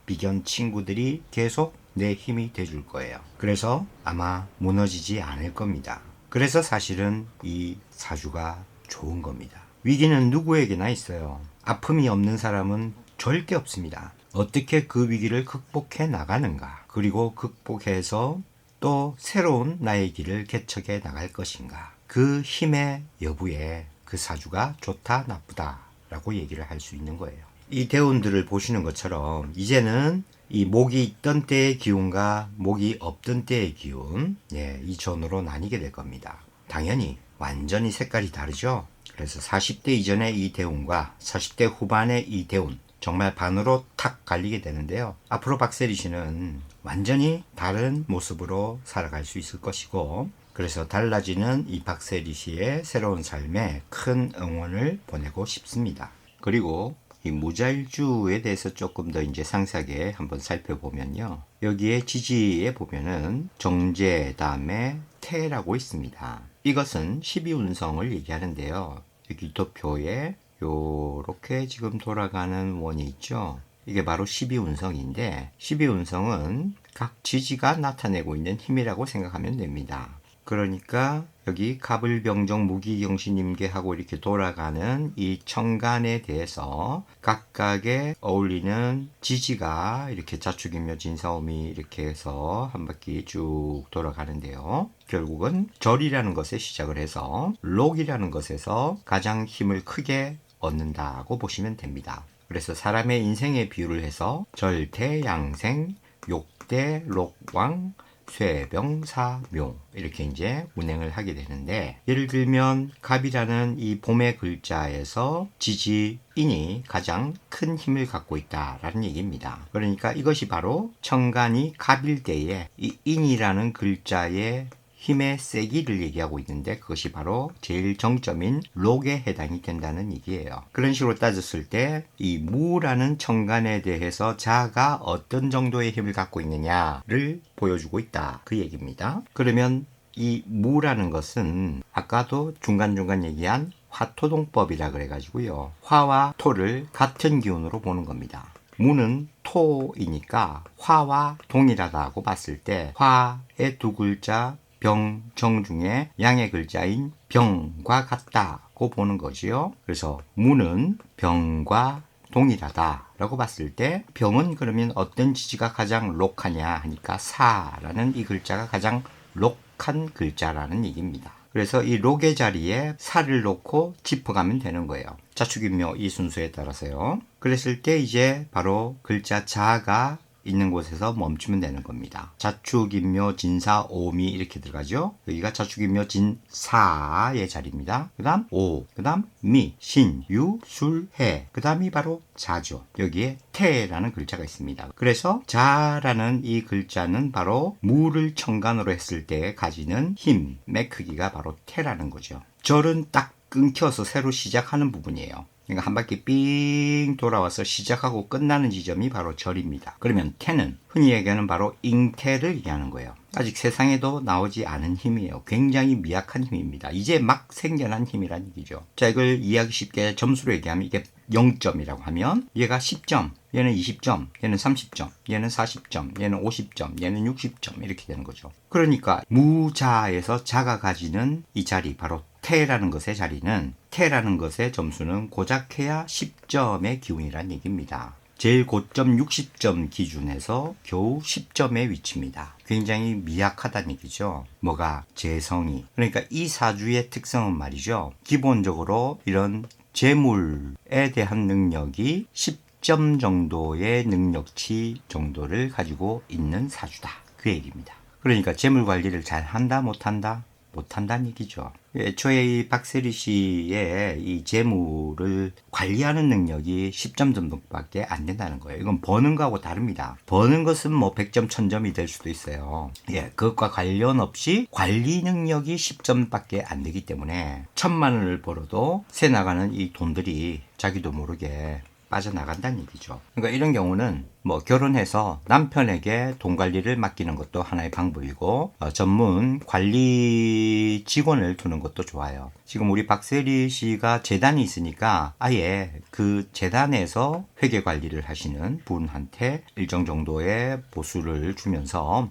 비견 친구들이 계속 내 힘이 돼줄 거예요. 그래서 아마 무너지지 않을 겁니다. 그래서 사실은 이 사주가 좋은 겁니다. 위기는 누구에게나 있어요. 아픔이 없는 사람은 절대 없습니다. 어떻게 그 위기를 극복해 나가는가, 그리고 극복해서 또 새로운 나의 길을 개척해 나갈 것인가, 그 힘의 여부에 그 사주가 좋다 나쁘다 라고 얘기를 할 수 있는 거예요. 이 대운들을 보시는 것처럼 이제는 이 목이 있던 때의 기운과 목이 없던 때의 기운, 이 전으로 나뉘게 될 겁니다. 당연히 완전히 색깔이 다르죠. 그래서 40대 이전의 이 대운과 40대 후반의 이 대운, 정말 반으로 탁 갈리게 되는데요. 앞으로 박세리 씨는 완전히 다른 모습으로 살아갈 수 있을 것이고, 그래서 달라지는 이 박세리 씨의 새로운 삶에 큰 응원을 보내고 싶습니다. 그리고 이 무자일주에 대해서 조금 더 이제 상세하게 한번 살펴보면요. 여기에 지지에 보면은 정제 다음에 태라고 있습니다. 이것은 12운성을 얘기하는데요. 여기 도표에 요렇게 지금 돌아가는 원이 있죠. 이게 바로 12운성인데 12운성은 각 지지가 나타내고 있는 힘이라고 생각하면 됩니다. 그러니까 여기 갑을병정 무기경신임계하고 이렇게 돌아가는 이 천간에 대해서 각각에 어울리는 지지가 이렇게 자축인묘 진사오미 이렇게 해서 한 바퀴 쭉 돌아가는데요. 결국은 절이라는 것에 시작을 해서 록이라는 것에서 가장 힘을 크게 얻는다고 보시면 됩니다. 그래서 사람의 인생에 비유를 해서 절대 양생, 욕대, 록왕, 쇠병사묘 이렇게 이제 운행을 하게 되는데, 예를 들면 갑이라는 이 봄의 글자에서 지지인이 가장 큰 힘을 갖고 있다라는 얘기입니다. 그러니까 이것이 바로 천간이 갑일 때에 이 인이라는 글자의 힘의 세기를 얘기하고 있는데, 그것이 바로 제일 정점인 록에 해당이 된다는 얘기예요. 그런 식으로 따졌을 때 이 무라는 천간에 대해서 자가 어떤 정도의 힘을 갖고 있느냐를 보여주고 있다, 그 얘기입니다. 그러면 이 무라는 것은 아까도 중간중간 얘기한 화토동법이라 그래가지고요, 화와 토를 같은 기운으로 보는 겁니다. 무는 토이니까 화와 동일하다고 봤을 때 화의 두 글자 병정 중에 양의 글자인 병과 같다고 보는 거지요. 그래서 무는 병과 동일하다라고 봤을 때 병은 그러면 어떤 지지가 가장 록하냐 하니까 사라는 이 글자가 가장 록한 글자라는 얘기입니다. 그래서 이 록의 자리에 사를 놓고 짚어가면 되는 거예요. 자축인묘 이 순서에 따라서요. 그랬을 때 이제 바로 글자 자가 있는 곳에서 멈추면 되는 겁니다. 자축인묘 진사 오미 이렇게 들어가죠. 여기가 자축인묘 진사의 자리입니다. 그 다음 오, 그 다음 미, 신, 유, 술, 해, 그 다음이 바로 자죠. 여기에 태라는 글자가 있습니다. 그래서 자라는 이 글자는 바로 무를 천간으로 했을 때 가지는 힘의 크기가 바로 태라는 거죠. 절은 딱 끊겨서 새로 시작하는 부분이에요. 그러니까 한 바퀴 삥 돌아와서 시작하고 끝나는 지점이 바로 절입니다. 그러면 태는 흔히 얘기하는 바로 잉태를 얘기하는 거예요. 아직 세상에도 나오지 않은 힘이에요. 굉장히 미약한 힘입니다. 이제 막 생겨난 힘이란 얘기죠. 자, 이걸 이해하기 쉽게 점수로 얘기하면 이게 0점이라고 하면 얘가 10점, 얘는 20점, 얘는 30점, 얘는 40점, 얘는 50점, 얘는 60점 이렇게 되는 거죠. 그러니까 무자에서 자가 가지는 이 자리, 바로 태라는 것의 자리는, 태라는 것의 점수는 고작 해야 10점의 기운이란 얘기입니다. 제일 고점 60점 기준에서 겨우 10점의 위치입니다. 굉장히 미약하다는 얘기죠. 뭐가? 재성이. 그러니까 이 사주의 특성은 말이죠. 기본적으로 이런 재물에 대한 능력이 10점 정도의 능력치 정도를 가지고 있는 사주다. 그 얘기입니다. 그러니까 재물 관리를 잘 한다, 못한다? 못한다는 얘기죠. 애초에 이 박세리 씨의 이 재물을 관리하는 능력이 10점 정도밖에 안 된다는 거예요. 이건 버는 거하고 다릅니다. 버는 것은 뭐 100점, 1000점이 될 수도 있어요. 예, 그것과 관련 없이 관리 능력이 10점밖에 안 되기 때문에 1000만 원을 벌어도 새 나가는 이 돈들이 자기도 모르게 빠져나간다는 얘기죠. 그러니까 이런 경우는 뭐 결혼해서 남편에게 돈 관리를 맡기는 것도 하나의 방법이고, 전문 관리 직원을 두는 것도 좋아요. 지금 우리 박세리 씨가 재단이 있으니까 아예 그 재단에서 회계 관리를 하시는 분한테 일정 정도의 보수를 주면서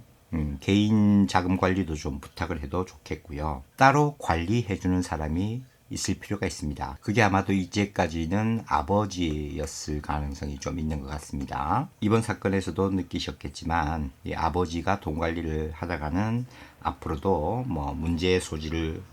개인 자금 관리도 좀 부탁을 해도 좋겠고요. 따로 관리해주는 사람이 있을 필요가 있습니다. 그게 아마도 이제까지는 아버지였을 가능성이 좀 있는 것 같습니다. 이번 사건에서도 느끼셨겠지만 이 아버지가 돈 관리를 하다가는 앞으로도 뭐 문제의 소지를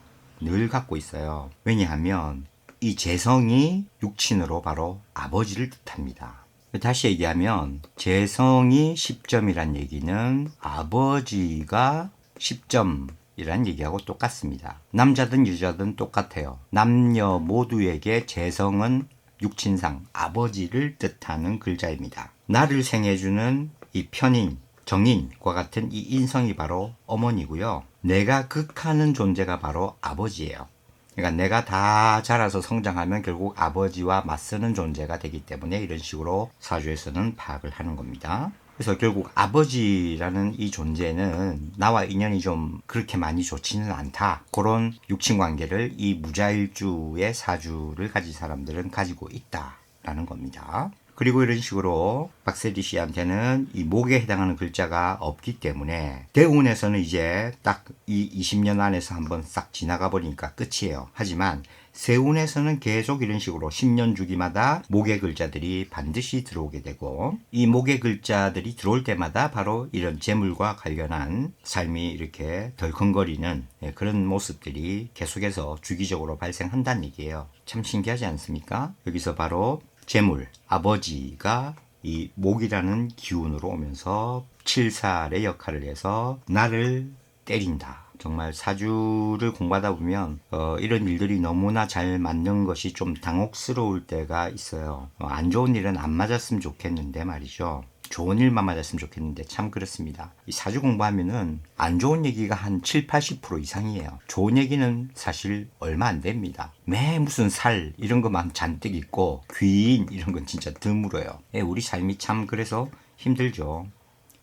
늘 갖고 있어요. 왜냐하면 이 재성이 육친으로 바로 아버지를 뜻합니다. 다시 얘기하면 재성이 10점이란 얘기는 아버지가 10점 이란 얘기하고 똑같습니다. 남자든 여자든 똑같아요. 남녀 모두에게 재성은 육친상 아버지를 뜻하는 글자입니다. 나를 생해주는 이 편인, 정인과 같은 이 인성이 바로 어머니고요. 내가 극하는 존재가 바로 아버지예요. 그러니까 내가 다 자라서 성장하면 결국 아버지와 맞서는 존재가 되기 때문에 이런 식으로 사주에서는 파악을 하는 겁니다. 그래서 결국 아버지라는 이 존재는 나와 인연이 좀 그렇게 많이 좋지는 않다. 그런 육친관계를 이 무자일주의 사주를 가진 사람들은 가지고 있다라는 겁니다. 그리고 이런 식으로 박세리 씨한테는 이 목에 해당하는 글자가 없기 때문에 대운에서는 이제 딱 이 20년 안에서 한번 싹 지나가 버리니까 끝이에요. 하지만 세운에서는 계속 이런 식으로 10년 주기마다 목의 글자들이 반드시 들어오게 되고, 이 목의 글자들이 들어올 때마다 바로 이런 재물과 관련한 삶이 이렇게 덜컹거리는 그런 모습들이 계속해서 주기적으로 발생한다는 얘기예요. 참 신기하지 않습니까? 여기서 바로 재물, 아버지가 이 목이라는 기운으로 오면서 칠살의 역할을 해서 나를 때린다. 정말 사주를 공부하다 보면 이런 일들이 너무나 잘 맞는 것이 좀 당혹스러울 때가 있어요. 안 좋은 일은 안 맞았으면 좋겠는데 말이죠. 좋은 일만 맞았으면 좋겠는데 참 그렇습니다. 이 사주 공부하면은 안 좋은 얘기가 한 7, 80% 이상이에요. 좋은 얘기는 사실 얼마 안 됩니다. 매 무슨 살 이런 것만 잔뜩 있고 귀인 이런 건 진짜 드물어요. 우리 삶이 참 그래서 힘들죠.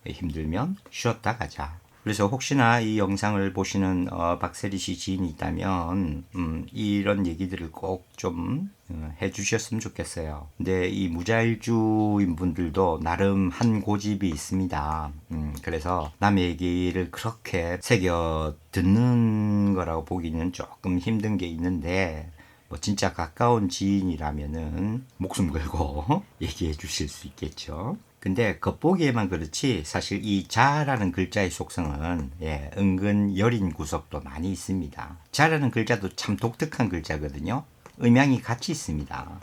힘들면 쉬었다 가자. 그래서 혹시나 이 영상을 보시는 박세리 씨 지인이 있다면 이런 얘기들을 꼭 좀 해주셨으면 좋겠어요. 근데 이 무자일주인 분들도 나름 한 고집이 있습니다. 그래서 남의 얘기를 그렇게 새겨 듣는 거라고 보기는 조금 힘든 게 있는데, 뭐 진짜 가까운 지인이라면은 목숨 걸고 얘기해 주실 수 있겠죠. 근데 겉보기에만 그렇지 사실 이 자라는 글자의 속성은 은근 여린 구석도 많이 있습니다. 자라는 글자도 참 독특한 글자거든요. 음양이 같이 있습니다.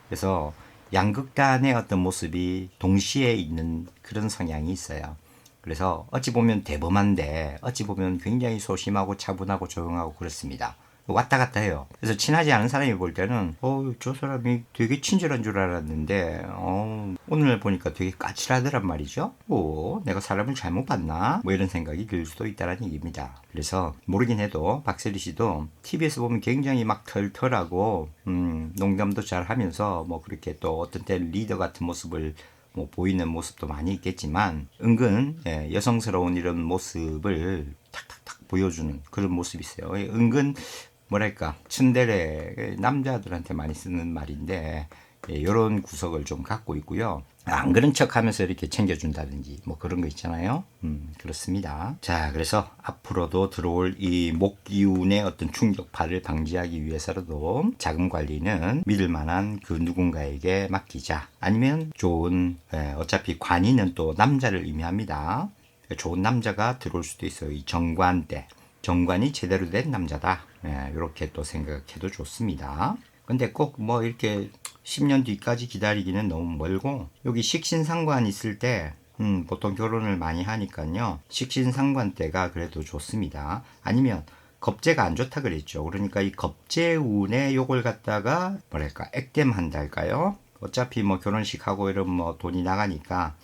그래서 양극단의 어떤 모습이 동시에 있는 그런 성향이 있어요. 그래서 어찌 보면 대범한데 어찌 보면 굉장히 소심하고 차분하고 조용하고 그렇습니다. 왔다 갔다 해요. 그래서 친하지 않은 사람이 볼 때는 저 사람이 되게 친절한 줄 알았는데 오늘 보니까 되게 까칠하더란 말이죠. 내가 사람을 잘못 봤나? 뭐 이런 생각이 들 수도 있다는 얘기입니다. 그래서 모르긴 해도 박세리 씨도 TV에서 보면 굉장히 막 털털하고 농담도 잘 하면서 뭐 그렇게 또 어떤 때 리더 같은 모습을 뭐 보이는 모습도 많이 있겠지만 은근 여성스러운 이런 모습을 탁탁탁 보여주는 그런 모습이 있어요. 은근 뭐랄까 츤데레 남자들한테 많이 쓰는 말인데 이런 구석을 좀 갖고 있고요. 안 그런 척 하면서 이렇게 챙겨준다든지 뭐 그런 거 있잖아요. 그렇습니다. 자, 그래서 앞으로도 들어올 이 목기운의 어떤 충격파를 방지하기 위해서라도 자금 관리는 믿을 만한 그 누군가에게 맡기자. 아니면 좋은 어차피 관이는 또 남자를 의미합니다. 좋은 남자가 들어올 수도 있어요. 이 정관 때. 정관이 제대로 된 남자다. 이렇게 또 생각해도 좋습니다. 근데 꼭 뭐 이렇게 10년 뒤까지 기다리기는 너무 멀고, 여기 식신상관 있을 때 보통 결혼을 많이 하니까요. 식신상관 때가 그래도 좋습니다. 아니면 겁재가 안 좋다 그랬죠. 그러니까 이 겁재운에 요걸 갖다가 뭐랄까 액땜한다 할까요? 어차피 뭐 결혼식 하고 이런 뭐 돈이 나가니까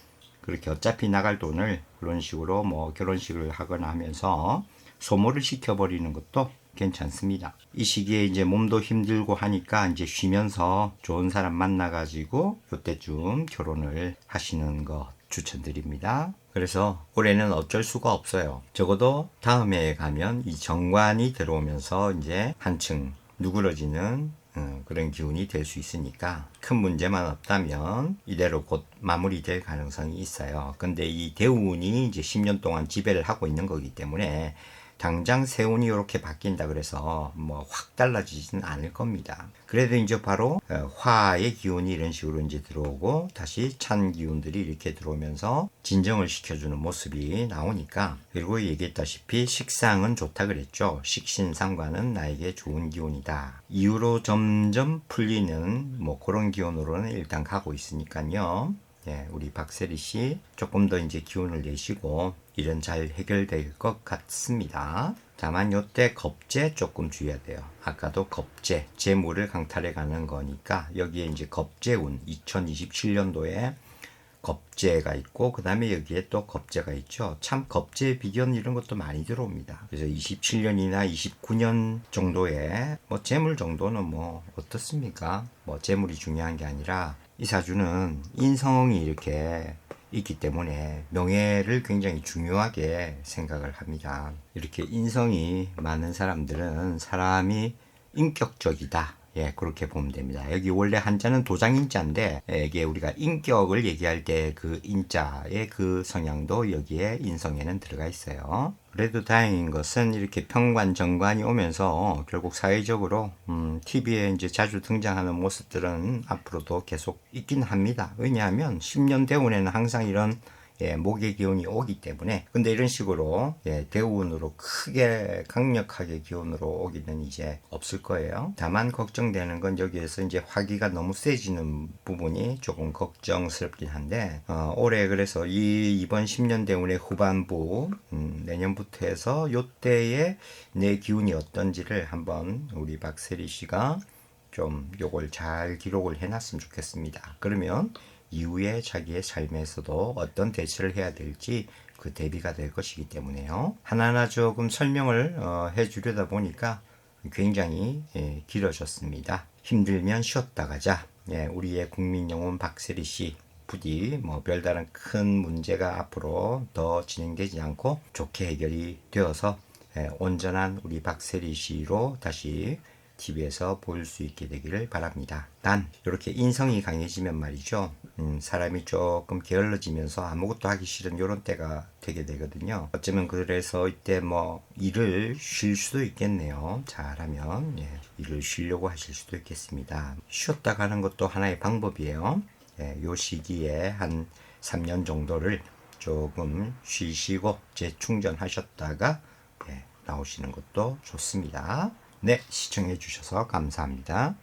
그렇게 어차피 나갈 돈을 그런 식으로 뭐 결혼식을 하거나 하면서 소모를 시켜버리는 것도 괜찮습니다. 이 시기에 이제 몸도 힘들고 하니까 이제 쉬면서 좋은 사람 만나가지고 요때쯤 결혼을 하시는 거 추천드립니다. 그래서 올해는 어쩔 수가 없어요. 적어도 다음에 가면 이 정관이 들어오면서 이제 한층 누그러지는 그런 기운이 될 수 있으니까 큰 문제만 없다면 이대로 곧 마무리될 가능성이 있어요. 근데 이 대운이 이제 10년 동안 지배를 하고 있는 거기 때문에 당장 세운이 이렇게 바뀐다 그래서 뭐 확 달라지지는 않을 겁니다. 그래도 이제 바로 화의 기운이 이런 식으로 이제 들어오고 다시 찬 기운들이 이렇게 들어오면서 진정을 시켜주는 모습이 나오니까, 그리고 얘기했다시피 식상은 좋다 그랬죠. 식신상관은 나에게 좋은 기운이다. 이후로 점점 풀리는 뭐 그런 기운으로는 일단 가고 있으니까요. 우리 박세리 씨 조금 더 이제 기운을 내시고 일은 잘 해결될 것 같습니다. 다만 요때 겁재 조금 주의해야 돼요. 아까도 겁재, 재물을 강탈해 가는 거니까 여기에 이제 겁재운 2027년도에 겁재가 있고 그 다음에 여기에 또 겁재가 있죠. 참 겁재 비견 이런 것도 많이 들어옵니다. 그래서 27년이나 29년 정도에 뭐 재물 정도는 뭐 어떻습니까? 뭐 재물이 중요한 게 아니라 이 사주는 인성이 이렇게 있기 때문에 명예를 굉장히 중요하게 생각을 합니다. 이렇게 인성이 많은 사람들은 사람이 인격적이다. 그렇게 보면 됩니다. 여기 원래 한자는 도장인자인데 이게 우리가 인격을 얘기할 때 그 인자의 그 성향도 여기에 인성에는 들어가 있어요. 그래도 다행인 것은 이렇게 평관, 정관이 오면서 결국 사회적으로 TV에 이제 자주 등장하는 모습들은 앞으로도 계속 있긴 합니다. 왜냐하면 10년 대운에는 항상 이런 목의 기운이 오기 때문에. 근데 이런 식으로 대운으로 크게 강력하게 기운으로 오기는 이제 없을 거예요. 다만 걱정되는 건 여기에서 이제 화기가 너무 세지는 부분이 조금 걱정스럽긴 한데 올해 그래서 이번 10년 대운의 후반부 내년부터 해서 요때에 내 기운이 어떤지를 한번 우리 박세리 씨가 좀 요걸 잘 기록을 해놨으면 좋겠습니다. 그러면 이후에 자기의 삶에서도 어떤 대처를 해야 될지 그 대비가 될 것이기 때문에요. 하나하나 조금 설명을 해주려다 보니까 굉장히 길어졌습니다. 힘들면 쉬었다 가자. 우리의 국민영혼 박세리 씨 부디 뭐 별다른 큰 문제가 앞으로 더 진행되지 않고 좋게 해결이 되어서 온전한 우리 박세리 씨로 다시 TV에서 볼 수 있게 되기를 바랍니다. 단 이렇게 인성이 강해지면 말이죠. 사람이 조금 게을러지면서 아무것도 하기 싫은 이런 때가 되게 되거든요. 어쩌면 그래서 이때 뭐 일을 쉴 수도 있겠네요. 잘하면 일을 쉬려고 하실 수도 있겠습니다. 쉬었다 가는 것도 하나의 방법이에요. 요 시기에 한 3년 정도를 조금 쉬시고 재충전하셨다가 나오시는 것도 좋습니다. 네, 시청해 주셔서 감사합니다.